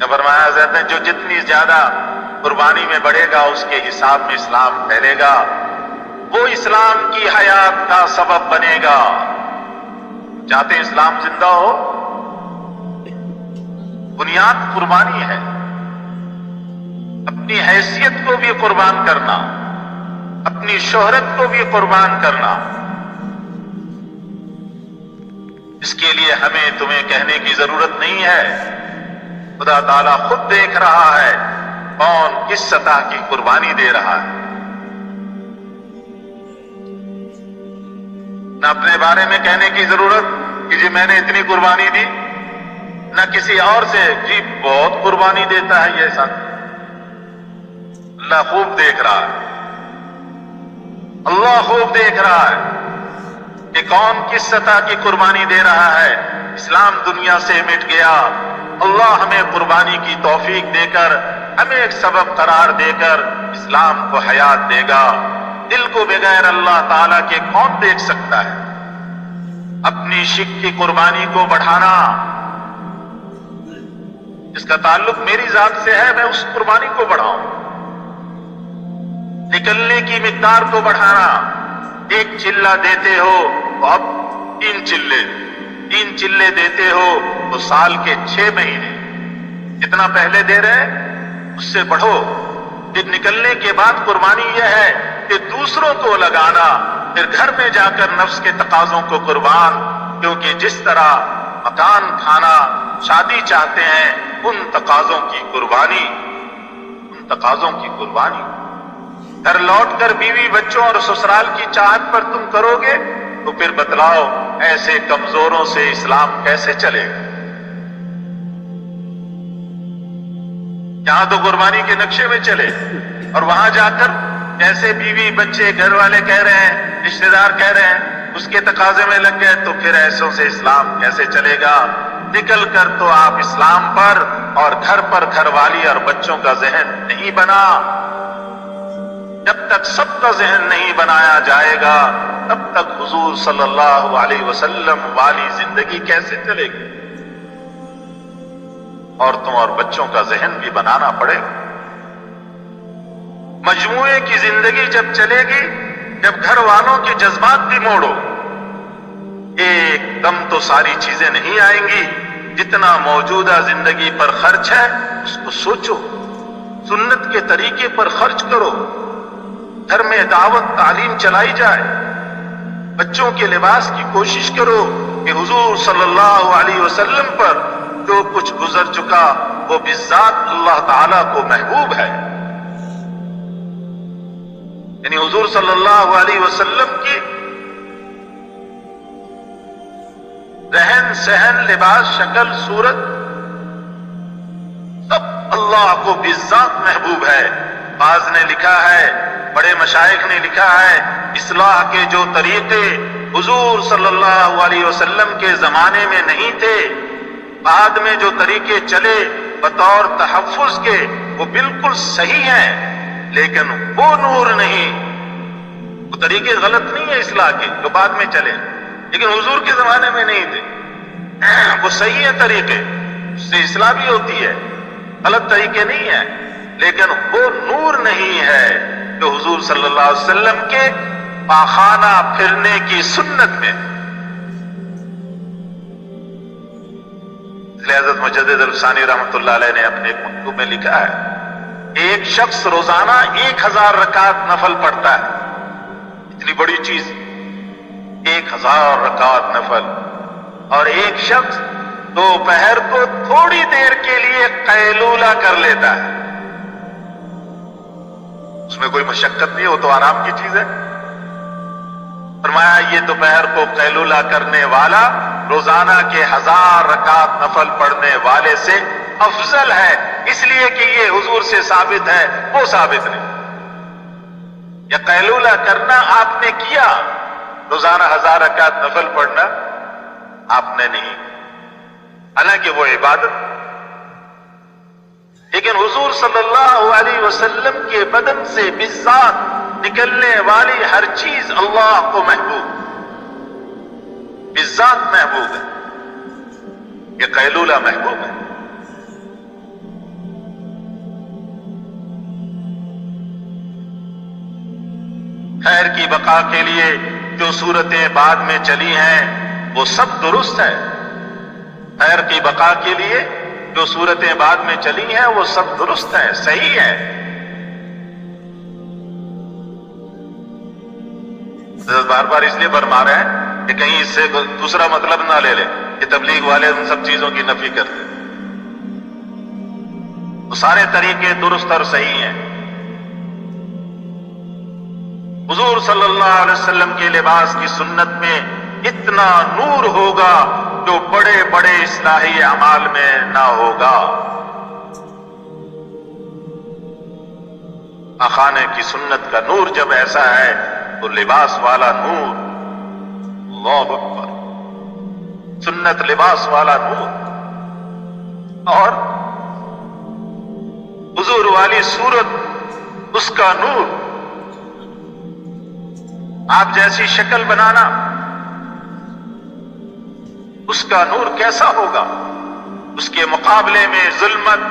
نے فرمایا حضرت نے جو جتنی زیادہ قربانی میں بڑھے گا اس کے حساب میں اسلام پھیلے گا، وہ اسلام کی حیات کا سبب بنے گا۔ چاہتے ہیں اسلام زندہ ہو؟ بنیاد قربانی ہے، اپنی حیثیت کو بھی قربان کرنا، اپنی شہرت کو بھی قربان کرنا۔ اس کے لیے ہمیں تمہیں کہنے کی ضرورت نہیں ہے، خدا تعالیٰ خود دیکھ رہا ہے کون کس سطح کی قربانی دے رہا ہے۔ نہ اپنے بارے میں کہنے کی ضرورت کہ جی میں نے اتنی قربانی دی، نہ کسی اور سے جی بہت قربانی دیتا ہے یہ ساتھ۔ اللہ خوب دیکھ رہا ہے، اللہ خوب دیکھ رہا ہے کہ کون کس سطح کی قربانی دے رہا ہے۔ اسلام دنیا سے مٹ گیا، اللہ ہمیں قربانی کی توفیق دے کر، ہمیں ایک سبب قرار دے کر اسلام کو حیات دے گا۔ دل کو بغیر اللہ تعالیٰ کے کون دیکھ سکتا ہے؟ اپنی شک کی قربانی کو بڑھانا، جس کا تعلق میری ذات سے ہے میں اس قربانی کو بڑھاؤں۔ نکلنے کی مقدار کو بڑھانا، ایک چلہ دیتے ہو تو اب 3 چلے دیتے ہو تو سال کے 6 مہینے جتنا پہلے دے رہے اس سے بڑھو۔ پھر نکلنے کے بعد قربانی یہ ہے کہ دوسروں کو لگانا، پھر گھر میں جا کر نفس کے تقاضوں کو قربان، کیونکہ جس طرح مکان کھانا شادی چاہتے ہیں ان تقاضوں کی قربانی، گھر لوٹ کر بیوی بچوں اور سسرال کی چاہت پر تم کرو گے تو پھر بتلاؤ ایسے کمزوروں سے اسلام کیسے چلے گا؟ یہاں تو قربانی کے نقشے میں چلے، اور وہاں جا کر جیسے بیوی بچے گھر والے کہہ رہے ہیں، رشتہ دار کہہ رہے ہیں، اس کے تقاضے میں لگ گئے تو پھر ایسوں سے اسلام کیسے چلے گا؟ نکل کر تو آپ اسلام پر اور گھر پر گھر والی اور بچوں کا ذہن نہیں بنا۔ جب تک سب کا ذہن نہیں بنایا جائے گا تب تک حضور صلی اللہ علیہ وسلم والی زندگی کیسے چلے گی؟ عورتوں اور بچوں کا ذہن بھی بنانا پڑے گا۔ مجموعے کی زندگی جب چلے گی، جب گھر والوں کے جذبات بھی موڑو، ایک دم تو ساری چیزیں نہیں آئیں گی۔ جتنا موجودہ زندگی پر خرچ ہے اس کو سوچو، سنت کے طریقے پر خرچ کرو، گھر میں دعوت تعلیم چلائی جائے، بچوں کے لباس کی کوشش کرو کہ حضور صلی اللہ علیہ وسلم پر جو کچھ گزر چکا وہ بذات اللہ تعالیٰ کو محبوب ہے۔ یعنی حضور صلی اللہ علیہ وسلم کی رہن سہن، لباس، شکل، صورت سب اللہ کو بذات محبوب ہے۔ بعض نے لکھا ہے، بڑے مشائخ نے لکھا ہے، اصلاح کے جو طریقے حضور صلی اللہ علیہ وسلم کے زمانے میں نہیں تھے، بعد میں جو طریقے چلے بطور تحفظ کے وہ بالکل صحیح ہیں، لیکن وہ نور نہیں، وہ طریقے غلط نہیں ہیں اصلاح کے جو بعد میں چلے، لیکن حضور کے زمانے میں نہیں تھے، وہ صحیح ہے طریقے، اس سے اصلاح بھی ہوتی ہے، غلط طریقے نہیں ہیں، لیکن وہ نور نہیں ہے جو حضور صلی اللہ علیہ وسلم کے پاخانہ پھرنے کی سنت میں۔ حضرت مجدد الثانی رحمۃ اللہ علیہ نے اپنے ایک مکتوب میں لکھا ہے، ایک شخص روزانہ 1000 رکعت نفل پڑھتا ہے، اتنی بڑی چیز 1000 رکعت نفل، اور ایک شخص دوپہر کو تھوڑی دیر کے لیے قیلولہ کر لیتا ہے، اس میں کوئی مشقت نہیں، وہ تو آرام کی چیز ہے۔ فرمایا یہ دوپہر کو قیلولہ کرنے والا روزانہ کے 1000 رکعت نفل پڑھنے والے سے افضل ہے، اس لیے کہ یہ حضور سے ثابت ہے، وہ ثابت نہیں۔ یا قیلولہ کرنا آپ نے کیا، روزانہ 1000 رکعت نفل پڑھنا آپ نے نہیں، حالانکہ وہ عبادت، لیکن حضور صلی اللہ علیہ وسلم کے بدن سے بالذات نکلنے والی ہر چیز اللہ کو محبوب، بالذات محبوب ہے، یہ قیلولہ محبوب ہے۔ خیر کی بقا کے لیے جو صورتیں بعد میں چلی ہیں وہ سب درست ہے. خیر کی بقا کے لیے جو صورتیں بعد میں چلی ہیں وہ سب درست ہیں، صحیح ہے. بار بار اس لیے برما رہے ہیں کہ کہیں اس سے دوسرا مطلب نہ لے لیں کہ تبلیغ والے ان سب چیزوں کی نفی کرتے. وہ سارے طریقے درست اور صحیح ہیں. حضور صلی اللہ علیہ وسلم کے لباس کی سنت میں اتنا نور ہوگا جو بڑے بڑے اصلاحی اعمال میں نہ ہوگا. خانے کی سنت کا نور جب ایسا ہے تو لباس والا نور، اللہ اکبر، سنت لباس والا نور. اور حضور والی صورت، اس کا نور. آپ جیسی شکل بنانا، اس کا نور کیسا ہوگا؟ اس کے مقابلے میں ظلمت،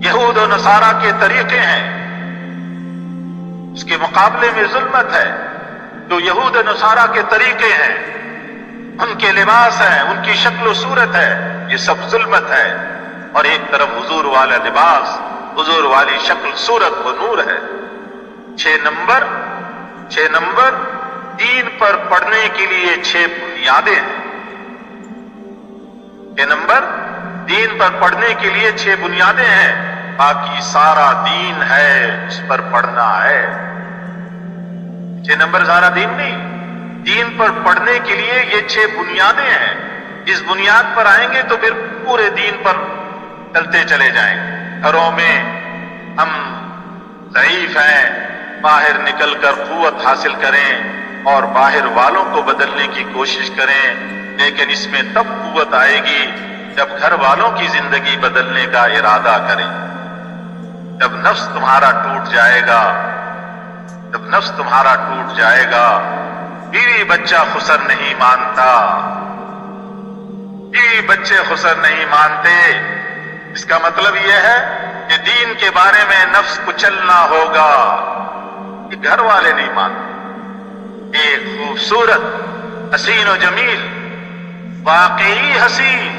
یہود و نصارہ کے طریقے ہیں. اس کے مقابلے میں ظلمت ہے. جو یہود و نصارہ کے طریقے ہیں، ان کے لباس ہیں، ان کی شکل و صورت ہے، یہ سب ظلمت ہے. اور ایک طرف حضور والا لباس، حضور والی شکل صورت، وہ نور ہے. 6 نمبر دین پر پڑھنے کے لیے 6 بنیادیں ہیں. 6 نمبر دین پر پڑھنے کے لیے 6 بنیادیں ہیں. باقی سارا دین ہے، اس پر پڑھنا ہے. 6 نمبر سارا دین نہیں، دین پر پڑھنے کے لیے یہ 6 بنیادیں ہیں. اس بنیاد پر آئیں گے تو پھر پورے دین پر چلتے چلے جائیں گے. گھروں میں ہم ضعیف ہیں، باہر نکل کر قوت حاصل کریں اور باہر والوں کو بدلنے کی کوشش کریں. لیکن اس میں تب قوت آئے گی جب گھر والوں کی زندگی بدلنے کا ارادہ کریں. جب نفس تمہارا ٹوٹ جائے گا، جب نفس تمہارا ٹوٹ جائے گا. بیوی بچہ خسر نہیں مانتا، بیوی بچے خسر نہیں مانتے. اس کا مطلب یہ ہے کہ دین کے بارے میں نفس کچلنا ہوگا. یہ گھر والے نہیں مانتے. ایک خوبصورت، حسین و جمیل، واقعی حسین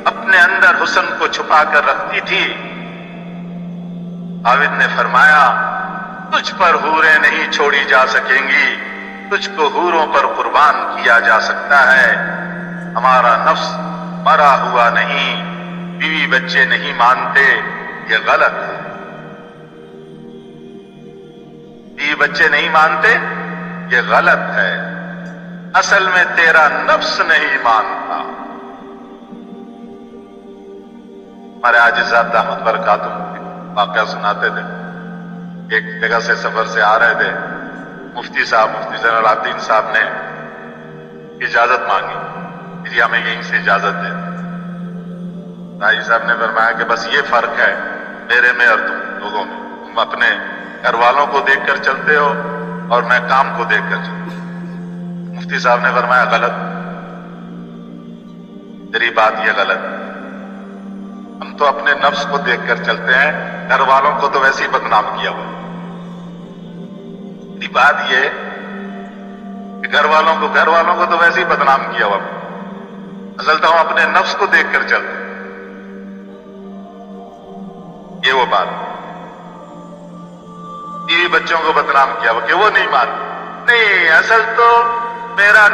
اپنے اندر حسن کو چھپا کر رکھتی تھی. عابد نے فرمایا تجھ پر حوریں نہیں چھوڑی جا سکیں گی، تجھ کو حوروں پر قربان کیا جا سکتا ہے. ہمارا نفس مرا ہوا نہیں، بیوی بچے نہیں مانتے، یہ غلط ہے. بیوی بچے نہیں مانتے، یہ غلط ہے. اصل میں تیرا نفس نہیں مانتا. ہمارے حاجی صاحب دامت برکاتہم واقعہ سناتے تھے. ایک جگہ سے سفر سے آ رہے تھے. مفتی زین العابدین صاحب نے اجازت مانگی کہ ہمیں یہیں سے اجازت دے. حاجی صاحب نے فرمایا کہ بس یہ فرق ہے میرے میں اور تم لوگوں میں، تم اپنے گھر والوں کو دیکھ کر چلتے ہو اور میں کام کو دیکھ کر چلتا ہوں. مفتی صاحب نے فرمایا غلط، تیری بات یہ غلط. ہم تو اپنے نفس کو دیکھ کر چلتے ہیں، گھر والوں کو تو ویسے ہی بدنام کیا ہوا. تیری بات یہ کہ گھر والوں کو تو ویسے ہی بدنام کیا ہوا. اصل تو ہم اپنے نفس کو دیکھ کر چلتے ہیں. یہ وہ بات. بیوی بچوں کو بدنام کیا ہوا کہ وہ نہیں مانتے. نہیں، اصل تو میرا